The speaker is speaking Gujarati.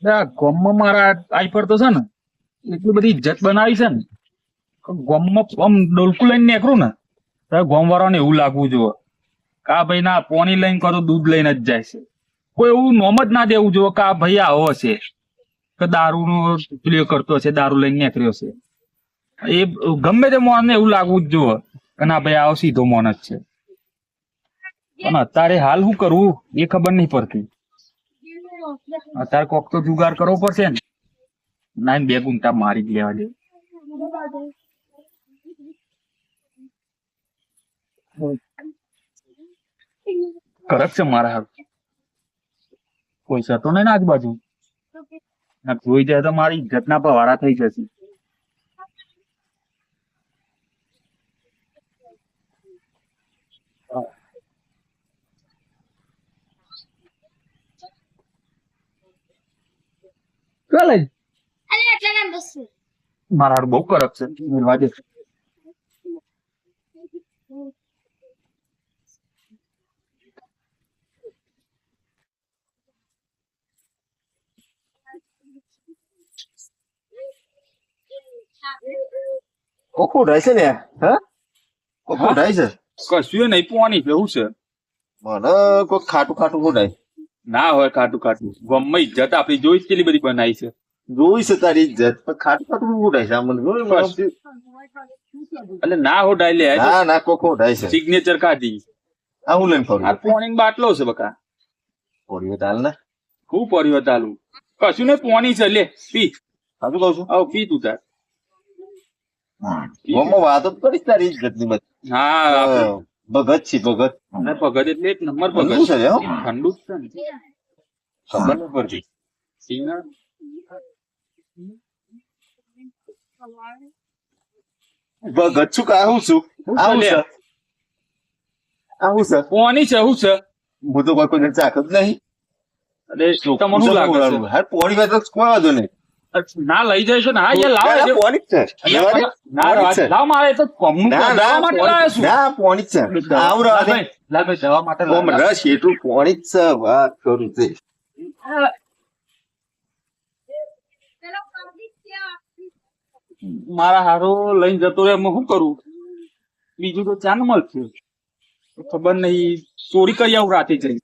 ગામમાં મારા આઈ પર તો છે ને એટલી બધી ઇજ્જત બનાવી છે ને ગામમાં આમ ડોલકું લઈને નીકળું ને તો ગામ વાળાને એવું લાગવું જોઈએ કે આ ભાઈ ના પોણી લઈને કરો દૂધ લઈને જ જાય છે. કોઈ એવું નોમ જ ના દેવું જોઈએ કે આ ભાઈ આવો છે કે દારૂ નો પ્લે કરતો છે, દારૂ લઈને નીકળ્યો છે. એ ગમે તે મોણને એવું લાગવું જ જોઈએ કે ના ભાઈ આવો સીધો મોણ જ છે. પણ અત્યારે હાલ શું કરવું એ ખબર નહીં પડતી. અત્યારે કોક તો જુગાર કરવો પડશે ને. ના બે ગુંટા મારી જ લેવા દે. કરક છે મારા હાથ પૈસા તો નહીં ને આજુબાજુ જોઈ જાય તો મારી ઇજ્જત ના પવાડા થઈ જશે. ચાલે મારા હાથ બહુ કરક છે મેળવા દે. કોકો ઢાય છે ને હા કોકો ઢાય છે કશું નહીં પોવાની જેવું છે. મને કોઈ ખાટું ખાટું ઢાય ના હોય ખાટું ખાટું ગમે ઇજ્જત આપડી જોઈ કેટલી બધી બનાવી છે. જોઈ છે તારી ઇજ્જત પણ ખાટું ખાટું ઢાય છે મને એટલે ના હો ડાય લે ના ના કોકો ઢાય છે સિગ્નેચર કાઢી આ હું લઈને ફરું આ પોણી બાટલો છે બકા પોડીઓ તાલ ને ખૂબ પડ્યો ચાલુ કશું ને પોણી છે લે પી. સાચું કહું છું આવ પી તું તાર. ગોમાં વાતો જ કરીશ તારી ઇજ્જત ની બધી હા ભગત છે ભગત અને ભગત એટલે એક નંબર ઠંડુ ભગત છે લે, હો. ઠંડુ જ છે ને. ખબર નહીં પડતી સિંગર ભગત છું કે આવું છું આવું છે આવું છે પોણી છે શું છે હું તો કોઈ ચાક જ નહીં અરે તમને શું લાગે છે હાર પોણી વાત તો કોઈ વાંધો નહીં ના લઈ જાય છે ને હા યાર લાવો ના, પોણી જ છે ના પોણી જ છે. લાવ મારે તો કોમનું ના દવા ના માટે લાવ્યો છું. ના પોણી જ છે આવું રવા દે. લાલભાઈ દવા માટે ઓમ લાવ્યો. રસ એટલું પોણી જ છે વાત કરું છે મારા હારો લઈને જતો રહે હું શું કરું બીજું તો ચાન મળશે ખબર નહીં ચોરી કરી આવું રાતે જઈ